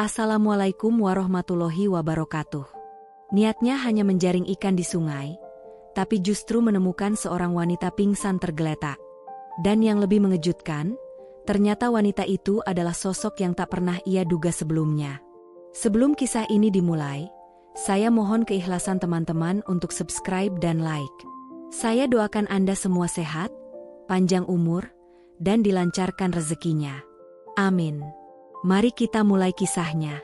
Assalamualaikum warahmatullahi wabarakatuh. Niatnya hanya menjaring ikan di sungai, tapi justru menemukan seorang wanita pingsan tergeletak. Dan yang lebih mengejutkan, ternyata wanita itu adalah sosok yang tak pernah ia duga sebelumnya. Sebelum kisah ini dimulai, saya mohon keikhlasan teman-teman untuk subscribe dan like. Saya doakan Anda semua sehat, panjang umur, dan dilancarkan rezekinya. Amin. Mari kita mulai kisahnya.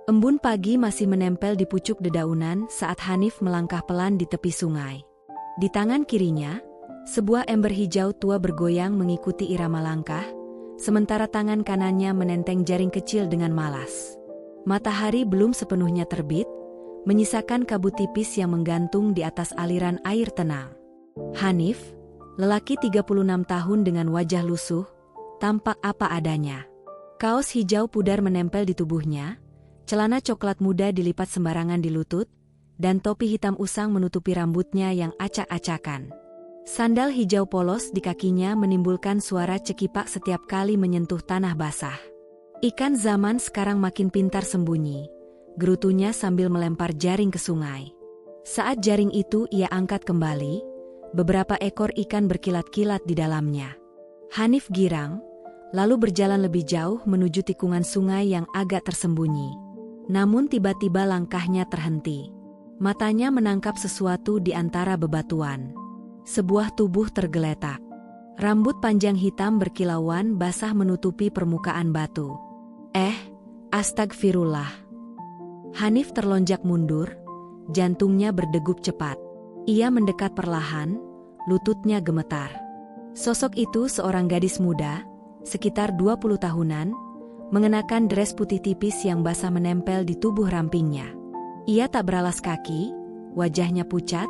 Embun pagi masih menempel di pucuk dedaunan saat Hanif melangkah pelan di tepi sungai. Di tangan kirinya, sebuah ember hijau tua bergoyang mengikuti irama langkah, sementara tangan kanannya menenteng jaring kecil dengan malas. Matahari belum sepenuhnya terbit, menyisakan kabut tipis yang menggantung di atas aliran air tenang. Hanif, lelaki 36 tahun dengan wajah lusuh, tampak apa adanya. Kaos hijau pudar menempel di tubuhnya, celana coklat muda dilipat sembarangan di lutut, dan topi hitam usang menutupi rambutnya yang acak-acakan. Sandal hijau polos di kakinya menimbulkan suara cekipak setiap kali menyentuh tanah basah. Ikan zaman sekarang makin pintar sembunyi, gerutunya sambil melempar jaring ke sungai. Saat jaring itu ia angkat kembali, beberapa ekor ikan berkilat-kilat di dalamnya. Hanif girang, lalu berjalan lebih jauh menuju tikungan sungai yang agak tersembunyi. Namun tiba-tiba langkahnya terhenti. Matanya menangkap sesuatu di antara bebatuan. Sebuah tubuh tergeletak. Rambut panjang hitam berkilauan basah menutupi permukaan batu. Astagfirullah. Hanif terlonjak mundur, jantungnya berdegup cepat. Ia mendekat perlahan, lututnya gemetar. Sosok itu seorang gadis muda, sekitar 20 tahunan, mengenakan dres putih tipis yang basah menempel di tubuh rampingnya. Ia tak beralas kaki, wajahnya pucat,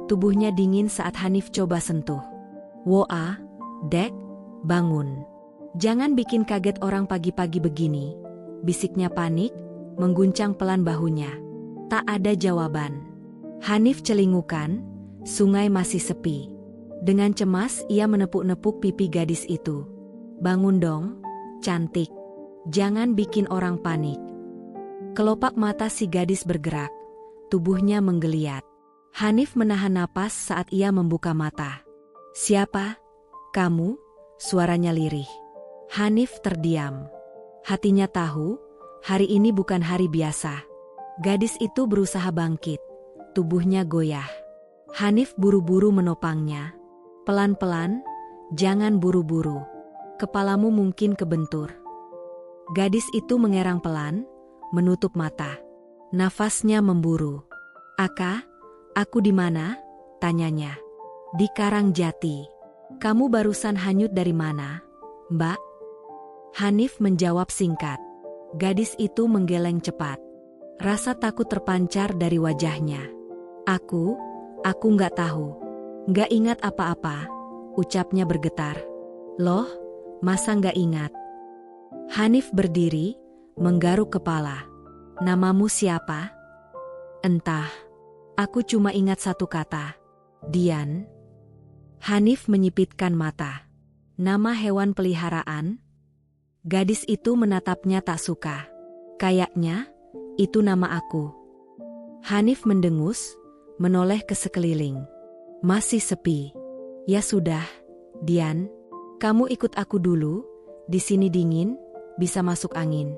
tubuhnya dingin saat Hanif coba sentuh. "Woa, Dek, bangun. Jangan bikin kaget orang pagi-pagi begini," bisiknya panik, mengguncang pelan bahunya. Tak ada jawaban. Hanif celingukan, sungai masih sepi. Dengan cemas ia menepuk-nepuk pipi gadis itu. "Bangun dong, cantik. Jangan bikin orang panik." Kelopak mata si gadis bergerak, tubuhnya menggeliat. Hanif menahan napas saat ia membuka mata. "Siapa? Kamu?" Suaranya lirih. Hanif terdiam. Hatinya tahu, hari ini bukan hari biasa. Gadis itu berusaha bangkit, tubuhnya goyah. Hanif buru-buru menopangnya. "Pelan-pelan, jangan buru-buru. Kepalamu mungkin kebentur." Gadis itu mengerang pelan, menutup mata. Nafasnya memburu. "Aka, aku di mana?" tanyanya. "Di Karangjati." "Kamu barusan hanyut dari mana, Mbak?" Hanif menjawab singkat. Gadis itu menggeleng cepat. Rasa takut terpancar dari wajahnya. Aku nggak tahu. Nggak ingat apa-apa," ucapnya bergetar. "Loh, masa nggak ingat?" Hanif berdiri, menggaruk kepala. "Namamu siapa?" "Entah. Aku cuma ingat satu kata. Dian." Hanif menyipitkan mata. "Nama hewan peliharaan?" Gadis itu menatapnya tak suka. "Kayaknya, itu nama aku." Hanif mendengus, menoleh ke sekeliling. Masih sepi. "Ya sudah, Dian. Kamu ikut aku dulu, di sini dingin, bisa masuk angin."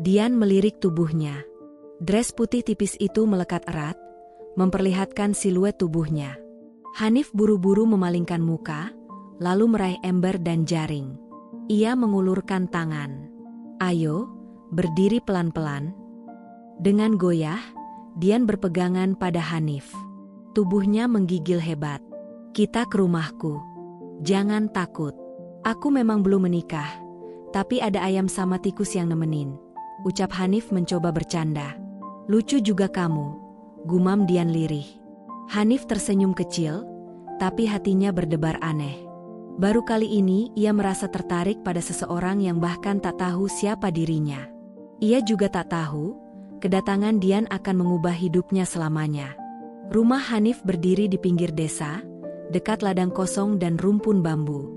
Dian melirik tubuhnya. Dres putih tipis itu melekat erat, memperlihatkan siluet tubuhnya. Hanif buru-buru memalingkan muka, lalu meraih ember dan jaring. Ia mengulurkan tangan. "Ayo, berdiri pelan-pelan." Dengan goyah, Dian berpegangan pada Hanif. Tubuhnya menggigil hebat. "Kita ke rumahku. Jangan takut. Aku memang belum menikah, tapi ada ayam sama tikus yang nemenin," ucap Hanif mencoba bercanda. "Lucu juga kamu," gumam Dian lirih. Hanif tersenyum kecil, tapi hatinya berdebar aneh. Baru kali ini ia merasa tertarik pada seseorang yang bahkan tak tahu siapa dirinya. Ia juga tak tahu, kedatangan Dian akan mengubah hidupnya selamanya. Rumah Hanif berdiri di pinggir desa, dekat ladang kosong dan rumpun bambu.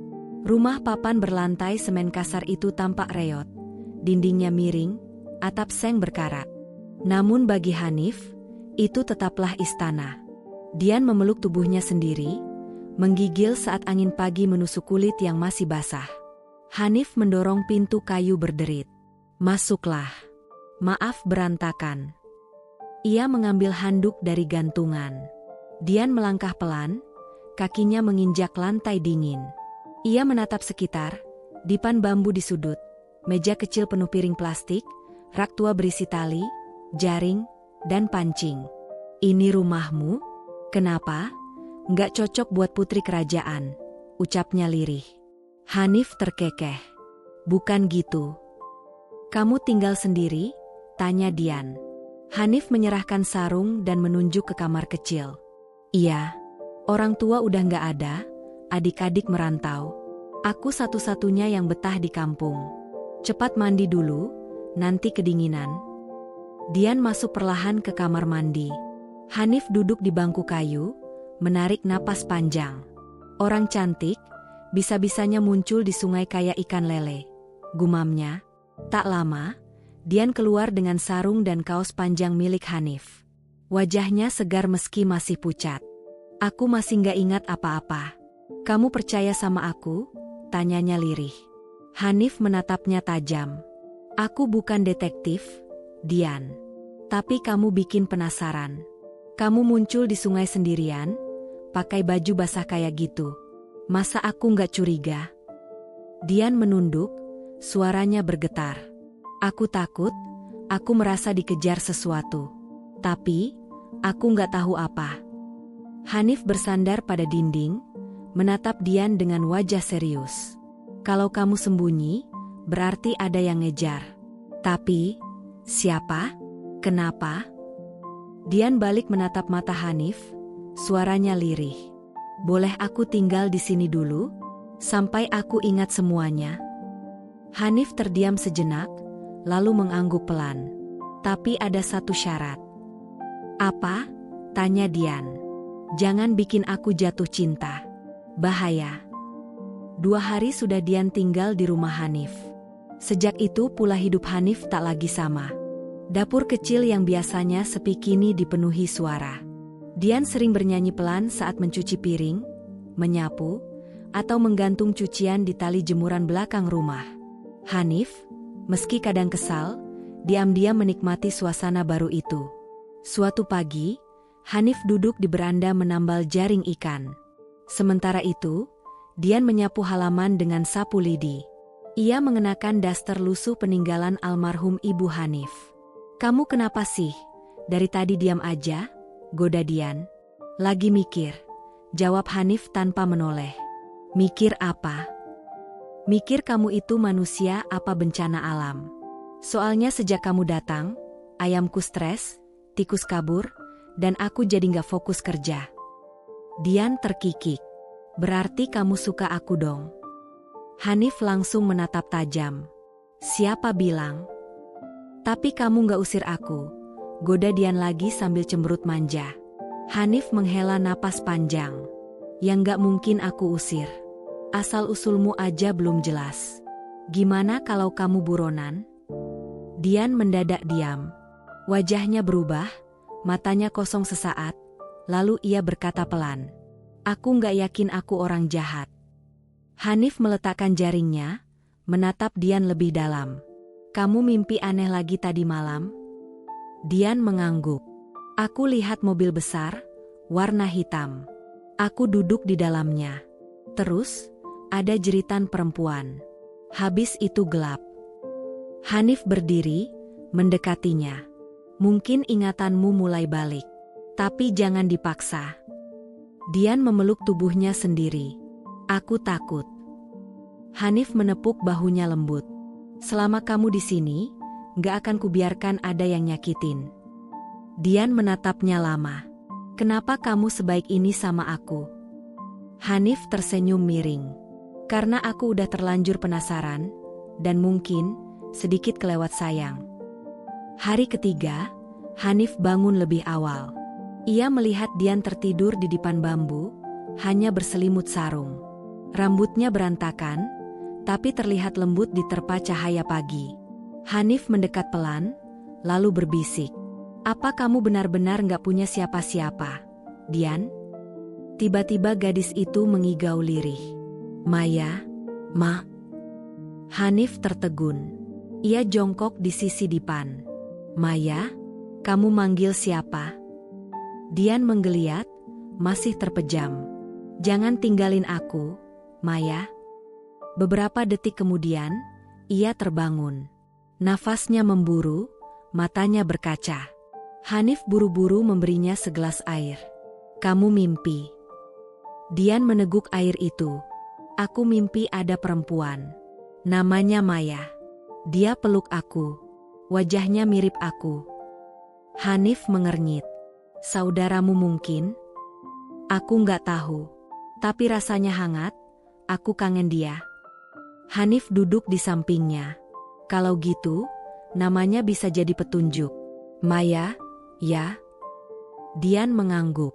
Rumah papan berlantai semen kasar itu tampak reot. Dindingnya miring, atap seng berkarat. Namun bagi Hanif, itu tetaplah istana. Dian memeluk tubuhnya sendiri, menggigil saat angin pagi menusuk kulit yang masih basah. Hanif mendorong pintu kayu berderit. "Masuklah. Maaf berantakan." Ia mengambil handuk dari gantungan. Dian melangkah pelan, kakinya menginjak lantai dingin. Ia menatap sekitar, dipan bambu di sudut, meja kecil penuh piring plastik, rak tua berisi tali, jaring, dan pancing. "Ini rumahmu? Kenapa? Nggak cocok buat putri kerajaan," ucapnya lirih. Hanif terkekeh. "Bukan gitu. Kamu tinggal sendiri?" tanya Dian. Hanif menyerahkan sarung dan menunjuk ke kamar kecil. "Iya. Orang tua udah nggak ada, adik-adik merantau. Aku satu-satunya yang betah di kampung. Cepat mandi dulu, nanti kedinginan." Dian masuk perlahan ke kamar mandi. Hanif duduk di bangku kayu, menarik napas panjang. "Orang cantik, bisa-bisanya muncul di sungai kayak ikan lele," gumamnya. Tak lama, Dian keluar dengan sarung dan kaos panjang milik Hanif. Wajahnya segar meski masih pucat. "Aku masih nggak ingat apa-apa. Kamu percaya sama aku?" tanyanya lirih. Hanif menatapnya tajam. "Aku bukan detektif, Dian. Tapi kamu bikin penasaran. Kamu muncul di sungai sendirian, pakai baju basah kayak gitu. Masa aku nggak curiga?" Dian menunduk, suaranya bergetar. "Aku takut, aku merasa dikejar sesuatu. Tapi, aku nggak tahu apa." Hanif bersandar pada dinding, menatap Dian dengan wajah serius. "Kalau kamu sembunyi, berarti ada yang ngejar. Tapi, siapa? Kenapa?" Dian balik menatap mata Hanif, suaranya lirih. "Boleh aku tinggal di sini dulu? Sampai aku ingat semuanya?" Hanif terdiam sejenak, lalu mengangguk pelan. "Tapi ada satu syarat." "Apa?" tanya Dian. "Jangan bikin aku jatuh cinta. Bahaya." 2 hari sudah Dian tinggal di rumah Hanif. Sejak itu pula hidup Hanif tak lagi sama. Dapur kecil yang biasanya sepi kini dipenuhi suara. Dian sering bernyanyi pelan saat mencuci piring, menyapu, atau menggantung cucian di tali jemuran belakang rumah. Hanif, meski kadang kesal, diam-diam menikmati suasana baru itu. Suatu pagi, Hanif duduk di beranda menambal jaring ikan. Sementara itu, Dian menyapu halaman dengan sapu lidi. Ia mengenakan daster lusuh peninggalan almarhum ibu Hanif. "Kamu kenapa sih? Dari tadi diam aja?" goda Dian. "Lagi mikir," jawab Hanif tanpa menoleh. "Mikir apa?" "Mikir kamu itu manusia apa bencana alam. Soalnya sejak kamu datang, ayamku stres, tikus kabur, dan aku jadi nggak fokus kerja." Dian terkikik. "Berarti kamu suka aku dong?" Hanif langsung menatap tajam. "Siapa bilang? Tapi kamu nggak usir aku," goda Dian lagi sambil cemberut manja. Hanif menghela napas panjang. "Ya nggak mungkin aku usir. Asal-usulmu aja belum jelas. Gimana kalau kamu buronan?" Dian mendadak diam. Wajahnya berubah, matanya kosong sesaat, lalu ia berkata pelan, "Aku nggak yakin aku orang jahat." Hanif meletakkan jaringnya, menatap Dian lebih dalam. "Kamu mimpi aneh lagi tadi malam?" Dian mengangguk. "Aku lihat mobil besar, warna hitam. Aku duduk di dalamnya. Terus, ada jeritan perempuan. Habis itu gelap." Hanif berdiri, mendekatinya. "Mungkin ingatanmu mulai balik. Tapi jangan dipaksa." Dian memeluk tubuhnya sendiri. "Aku takut." Hanif menepuk bahunya lembut. "Selama kamu di sini, gak akan kubiarkan ada yang nyakitin." Dian menatapnya lama. "Kenapa kamu sebaik ini sama aku?" Hanif tersenyum miring. "Karena aku udah terlanjur penasaran, dan mungkin sedikit kelewat sayang." Hari ketiga, Hanif bangun lebih awal. Ia melihat Dian tertidur di dipan bambu, hanya berselimut sarung. Rambutnya berantakan, tapi terlihat lembut diterpa cahaya pagi. Hanif mendekat pelan, lalu berbisik. Apa kamu benar-benar nggak punya siapa-siapa, Dian? Tiba-tiba gadis itu mengigau lirih. Maya, Ma. Hanif tertegun. Ia jongkok di sisi dipan. Maya, kamu manggil siapa? Dian menggeliat, masih terpejam. Jangan tinggalin aku, Maya. Beberapa detik kemudian, ia terbangun. Nafasnya memburu, matanya berkaca. Hanif buru-buru memberinya segelas air. Kamu mimpi. Dian meneguk air itu. Aku mimpi ada perempuan. Namanya Maya. Dia peluk aku. Wajahnya mirip aku. Hanif mengernyit. Saudaramu mungkin? Aku nggak tahu. Tapi rasanya hangat. Aku kangen dia. Hanif duduk di sampingnya. Kalau gitu, namanya bisa jadi petunjuk. Maya, ya? Dian mengangguk.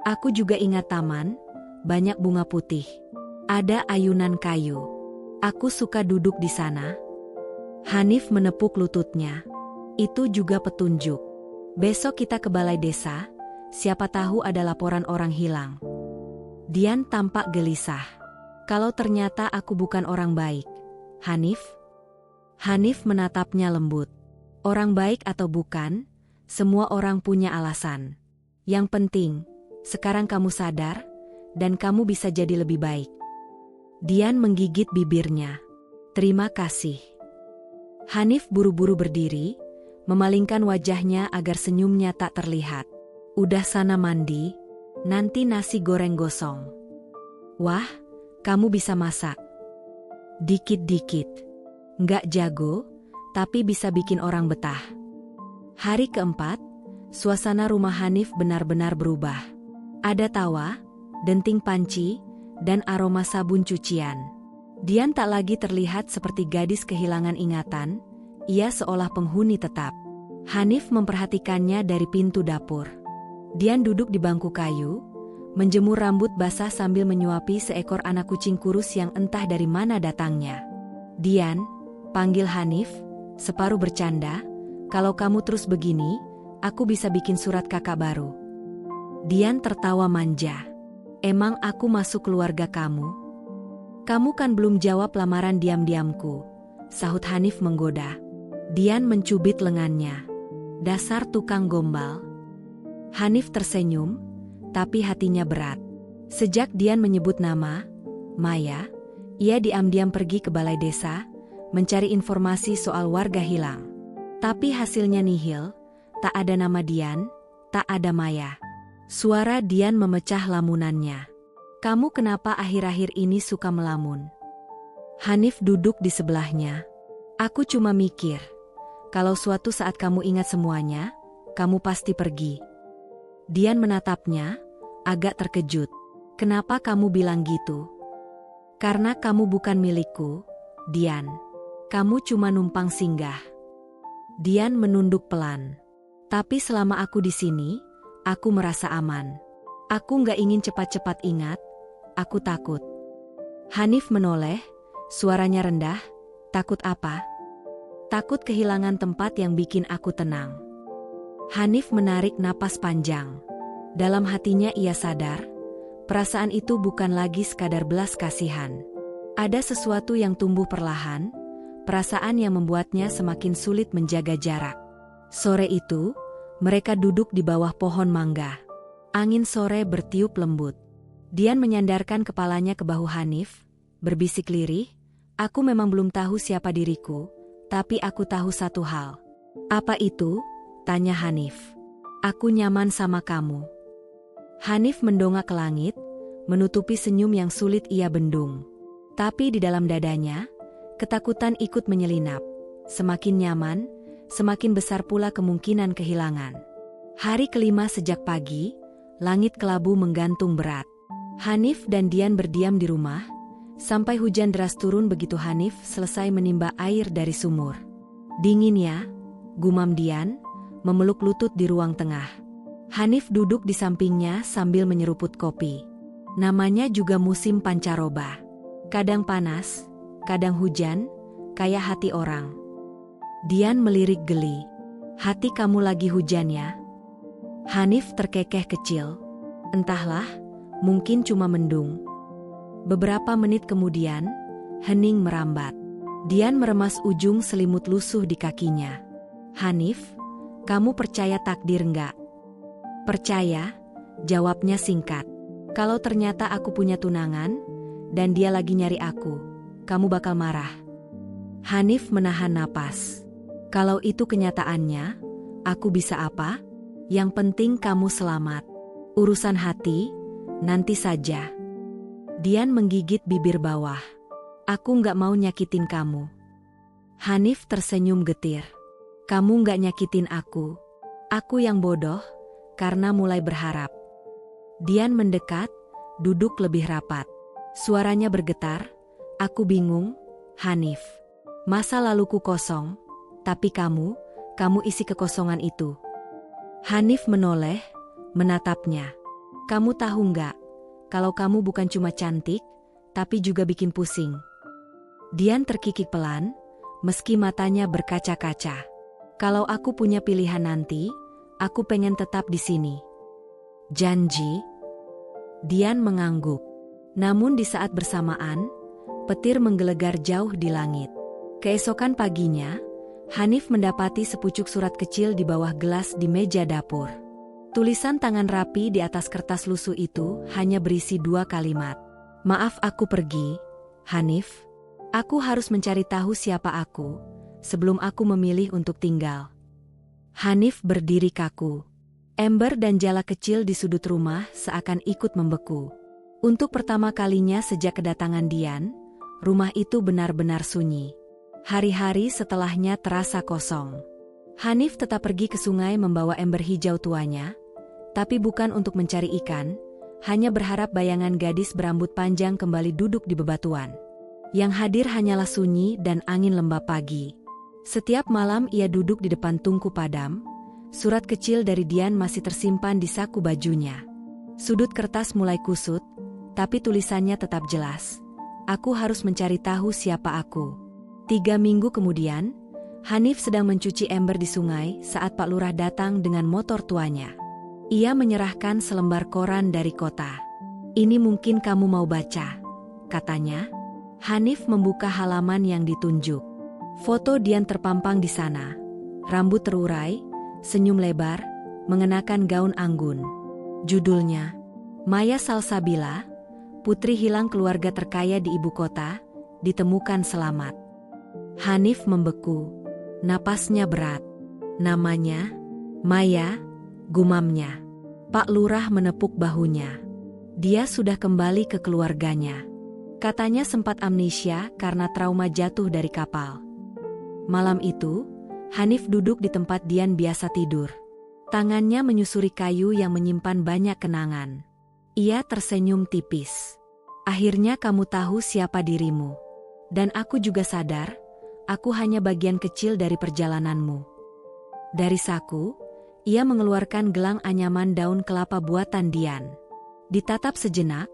Aku juga ingat taman, banyak bunga putih. Ada ayunan kayu. Aku suka duduk di sana. Hanif menepuk lututnya. Itu juga petunjuk. Besok kita ke balai desa, siapa tahu ada laporan orang hilang. Dian tampak gelisah. Kalau ternyata aku bukan orang baik, Hanif? Hanif menatapnya lembut. Orang baik atau bukan, semua orang punya alasan. Yang penting, sekarang kamu sadar, dan kamu bisa jadi lebih baik. Dian menggigit bibirnya. Terima kasih. Hanif buru-buru berdiri, memalingkan wajahnya agar senyumnya tak terlihat. Udah sana mandi, nanti nasi goreng gosong. Wah, kamu bisa masak. Dikit-dikit. Nggak jago, tapi bisa bikin orang betah. Hari keempat, suasana rumah Hanif benar-benar berubah. Ada tawa, denting panci, dan aroma sabun cucian. Dian tak lagi terlihat seperti gadis kehilangan ingatan, ia seolah penghuni tetap. Hanif memperhatikannya dari pintu dapur. Dian duduk di bangku kayu, menjemur rambut basah sambil menyuapi seekor anak kucing kurus yang entah dari mana datangnya. Dian, panggil Hanif, separuh bercanda, kalau kamu terus begini, aku bisa bikin surat kakak baru. Dian tertawa manja. Emang aku masuk keluarga kamu? Kamu kan belum jawab lamaran diam-diamku, sahut Hanif menggoda. Dian mencubit lengannya. Dasar tukang gombal. Hanif tersenyum, tapi hatinya berat. Sejak Dian menyebut nama Maya, ia diam-diam pergi ke balai desa, mencari informasi soal warga hilang. Tapi hasilnya nihil, tak ada nama Dian, tak ada Maya. Suara Dian memecah lamunannya. Kamu kenapa akhir-akhir ini suka melamun? Hanif duduk di sebelahnya. Aku cuma mikir, kalau suatu saat kamu ingat semuanya, kamu pasti pergi. Dian menatapnya, agak terkejut. Kenapa kamu bilang gitu? Karena kamu bukan milikku, Dian. Kamu cuma numpang singgah. Dian menunduk pelan. Tapi selama aku di sini, aku merasa aman. Aku nggak ingin cepat-cepat ingat, aku takut. Hanif menoleh, suaranya rendah. Takut apa? Takut kehilangan tempat yang bikin aku tenang. Hanif menarik napas panjang. Dalam hatinya ia sadar, perasaan itu bukan lagi sekadar belas kasihan. Ada sesuatu yang tumbuh perlahan, perasaan yang membuatnya semakin sulit menjaga jarak. Sore itu, mereka duduk di bawah pohon mangga. Angin sore bertiup lembut. Dian menyandarkan kepalanya ke bahu Hanif, berbisik lirih, aku memang belum tahu siapa diriku, tapi aku tahu satu hal. Apa itu? Tanya Hanif. Aku nyaman sama kamu. Hanif mendongak ke langit, menutupi senyum yang sulit ia bendung. Tapi di dalam dadanya, ketakutan ikut menyelinap. Semakin nyaman, semakin besar pula kemungkinan kehilangan. Hari kelima sejak pagi, langit kelabu menggantung berat. Hanif dan Dian berdiam di rumah, sampai hujan deras turun begitu Hanif selesai menimba air dari sumur. Dingin ya, gumam Dian, memeluk lutut di ruang tengah. Hanif duduk di sampingnya sambil menyeruput kopi. Namanya juga musim pancaroba. Kadang panas, kadang hujan, kayak hati orang. Dian melirik geli. Hati kamu lagi hujan ya? Hanif terkekeh kecil. Entahlah, mungkin cuma mendung. Beberapa menit kemudian, hening merambat. Dian meremas ujung selimut lusuh di kakinya. Hanif, kamu percaya takdir enggak? Percaya, jawabnya singkat. Kalau ternyata aku punya tunangan, dan dia lagi nyari aku, kamu bakal marah. Hanif menahan napas. Kalau itu kenyataannya, aku bisa apa? Yang penting kamu selamat. Urusan hati, nanti saja. Dian menggigit bibir bawah. Aku nggak mau nyakitin kamu. Hanif tersenyum getir. Kamu nggak nyakitin aku. Aku yang bodoh, karena mulai berharap. Dian mendekat, duduk lebih rapat. Suaranya bergetar. Aku bingung, Hanif. Masa laluku kosong, tapi kamu isi kekosongan itu. Hanif menoleh, menatapnya. Kamu tahu nggak, kalau kamu bukan cuma cantik, tapi juga bikin pusing. Dian terkikik pelan, meski matanya berkaca-kaca. Kalau aku punya pilihan nanti, aku pengen tetap di sini. Janji? Dian mengangguk. Namun di saat bersamaan, petir menggelegar jauh di langit. Keesokan paginya, Hanif mendapati sepucuk surat kecil di bawah gelas di meja dapur. Tulisan tangan rapi di atas kertas lusuh itu hanya berisi 2 kalimat. Maaf aku pergi, Hanif. Aku harus mencari tahu siapa aku, sebelum aku memilih untuk tinggal. Hanif berdiri kaku. Ember dan jala kecil di sudut rumah seakan ikut membeku. Untuk pertama kalinya sejak kedatangan Dian, rumah itu benar-benar sunyi. Hari-hari setelahnya terasa kosong. Hanif tetap pergi ke sungai membawa ember hijau tuanya, tapi bukan untuk mencari ikan, hanya berharap bayangan gadis berambut panjang kembali duduk di bebatuan. Yang hadir hanyalah sunyi dan angin lembab pagi. Setiap malam ia duduk di depan tungku padam, surat kecil dari Dian masih tersimpan di saku bajunya. Sudut kertas mulai kusut, tapi tulisannya tetap jelas. Aku harus mencari tahu siapa aku. 3 minggu kemudian, Hanif sedang mencuci ember di sungai saat Pak Lurah datang dengan motor tuanya. Ia menyerahkan selembar koran dari kota. Ini mungkin kamu mau baca, katanya. Hanif membuka halaman yang ditunjuk. Foto Dian terpampang di sana. Rambut terurai, senyum lebar, mengenakan gaun anggun. Judulnya, Maya Salsabila, putri hilang keluarga terkaya di ibu kota, ditemukan selamat. Hanif membeku. Napasnya berat. Namanya, Maya, gumamnya. Pak Lurah menepuk bahunya. Dia sudah kembali ke keluarganya. Katanya sempat amnesia karena trauma jatuh dari kapal. Malam itu, Hanif duduk di tempat Dian biasa tidur. Tangannya menyusuri kayu yang menyimpan banyak kenangan. Ia tersenyum tipis. Akhirnya kamu tahu siapa dirimu. Dan aku juga sadar, aku hanya bagian kecil dari perjalananmu. Dari saku, ia mengeluarkan gelang anyaman daun kelapa buatan Dian. Ditatap sejenak,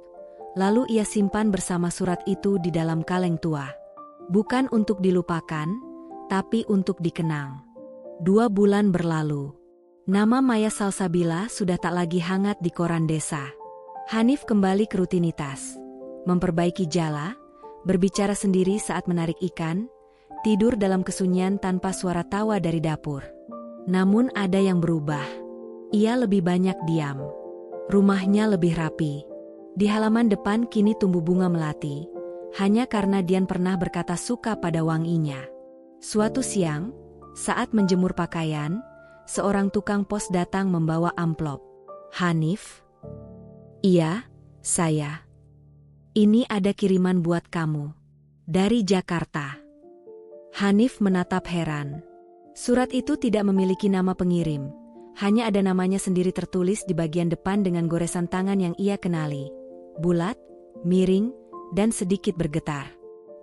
lalu ia simpan bersama surat itu di dalam kaleng tua. Bukan untuk dilupakan, tapi untuk dikenang. 2 bulan berlalu. Nama Maya Salsabila sudah tak lagi hangat di koran desa. Hanif kembali ke rutinitas. Memperbaiki jala, berbicara sendiri saat menarik ikan, tidur dalam kesunyian tanpa suara tawa dari dapur. Namun ada yang berubah. Ia lebih banyak diam. Rumahnya lebih rapi. Di halaman depan kini tumbuh bunga melati, hanya karena Dian pernah berkata suka pada wanginya. Suatu siang, saat menjemur pakaian, seorang tukang pos datang membawa amplop. Hanif? Iya, saya. Ini ada kiriman buat kamu. Dari Jakarta. Hanif menatap heran. Surat itu tidak memiliki nama pengirim. Hanya ada namanya sendiri tertulis di bagian depan dengan goresan tangan yang ia kenali. Bulat, miring, dan sedikit bergetar.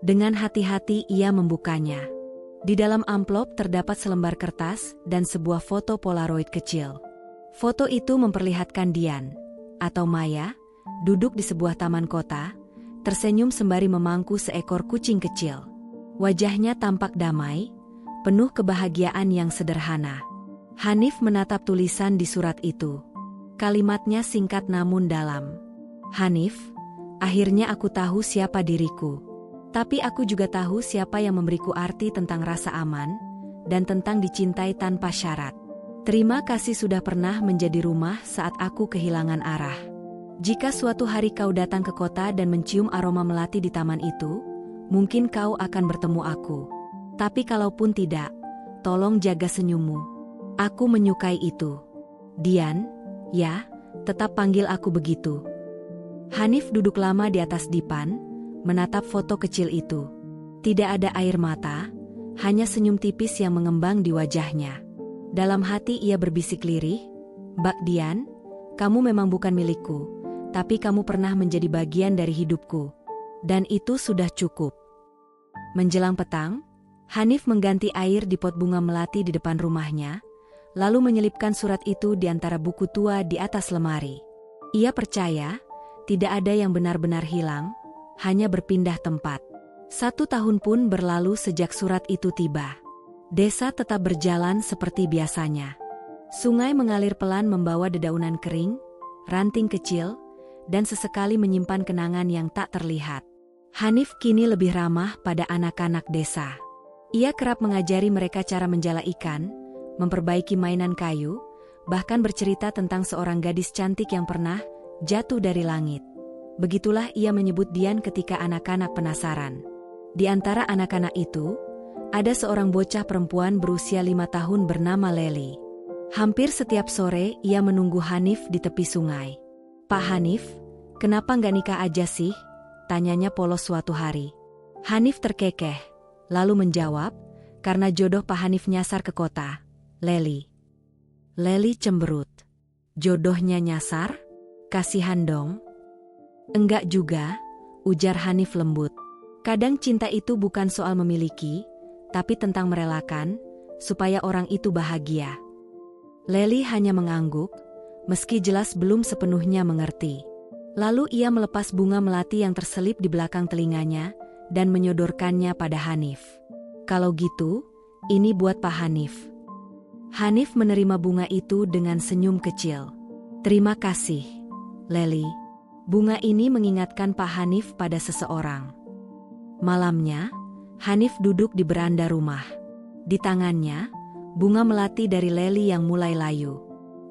Dengan hati-hati ia membukanya. Di dalam amplop terdapat selembar kertas dan sebuah foto Polaroid kecil. Foto itu memperlihatkan Dian, atau Maya, duduk di sebuah taman kota, tersenyum sembari memangku seekor kucing kecil. Wajahnya tampak damai, penuh kebahagiaan yang sederhana. Hanif menatap tulisan di surat itu. Kalimatnya singkat namun dalam. Hanif, akhirnya aku tahu siapa diriku. Tapi aku juga tahu siapa yang memberiku arti tentang rasa aman, dan tentang dicintai tanpa syarat. Terima kasih sudah pernah menjadi rumah saat aku kehilangan arah. Jika suatu hari kau datang ke kota dan mencium aroma melati di taman itu, mungkin kau akan bertemu aku. Tapi kalaupun tidak, tolong jaga senyummu. Aku menyukai itu. Dian, ya, tetap panggil aku begitu. Hanif duduk lama di atas dipan, menatap foto kecil itu. Tidak ada air mata, hanya senyum tipis yang mengembang di wajahnya. Dalam hati ia berbisik lirih, "Mbak Dian, kamu memang bukan milikku, tapi kamu pernah menjadi bagian dari hidupku. Dan itu sudah cukup." Menjelang petang, Hanif mengganti air di pot bunga melati di depan rumahnya, lalu menyelipkan surat itu di antara buku tua di atas lemari. Ia percaya, tidak ada yang benar-benar hilang, hanya berpindah tempat. 1 tahun pun berlalu sejak surat itu tiba. Desa tetap berjalan seperti biasanya. Sungai mengalir pelan membawa dedaunan kering, ranting kecil, dan sesekali menyimpan kenangan yang tak terlihat. Hanif kini lebih ramah pada anak-anak desa. Ia kerap mengajari mereka cara menjala ikan, memperbaiki mainan kayu, bahkan bercerita tentang seorang gadis cantik yang pernah jatuh dari langit. Begitulah ia menyebut Dian ketika anak-anak penasaran. Di antara anak-anak itu, ada seorang bocah perempuan berusia 5 tahun bernama Leli. Hampir setiap sore ia menunggu Hanif di tepi sungai. "Pak Hanif, kenapa nggak nikah aja sih?" tanyanya polos suatu hari. Hanif terkekeh, lalu menjawab, "Karena jodoh Pak Hanif nyasar ke kota, Leli." Leli cemberut. "Jodohnya nyasar? Kasihan dong." "Enggak juga," ujar Hanif lembut. "Kadang cinta itu bukan soal memiliki, tapi tentang merelakan, supaya orang itu bahagia." Leli hanya mengangguk, meski jelas belum sepenuhnya mengerti. Lalu ia melepas bunga melati yang terselip di belakang telinganya, dan menyodorkannya pada Hanif. "Kalau gitu, ini buat Pak Hanif." Hanif menerima bunga itu dengan senyum kecil. "Terima kasih, Leli." Bunga ini mengingatkan Pak Hanif pada seseorang. Malamnya, Hanif duduk di beranda rumah. Di tangannya, bunga melati dari Leli yang mulai layu.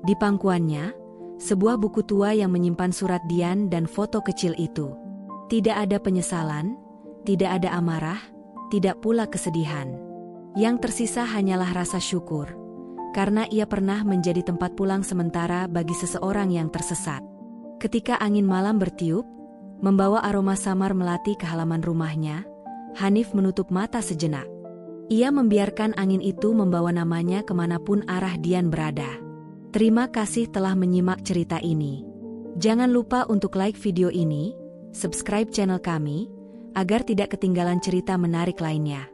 Di pangkuannya, sebuah buku tua yang menyimpan surat Dian dan foto kecil itu. Tidak ada penyesalan, tidak ada amarah, tidak pula kesedihan. Yang tersisa hanyalah rasa syukur, karena ia pernah menjadi tempat pulang sementara bagi seseorang yang tersesat. Ketika angin malam bertiup, membawa aroma samar melati ke halaman rumahnya, Hanif menutup mata sejenak. Ia membiarkan angin itu membawa namanya kemanapun arah Dian berada. Terima kasih telah menyimak cerita ini. Jangan lupa untuk like video ini, subscribe channel kami, agar tidak ketinggalan cerita menarik lainnya.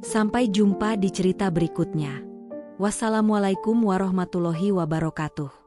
Sampai jumpa di cerita berikutnya. Wassalamualaikum warahmatullahi wabarakatuh.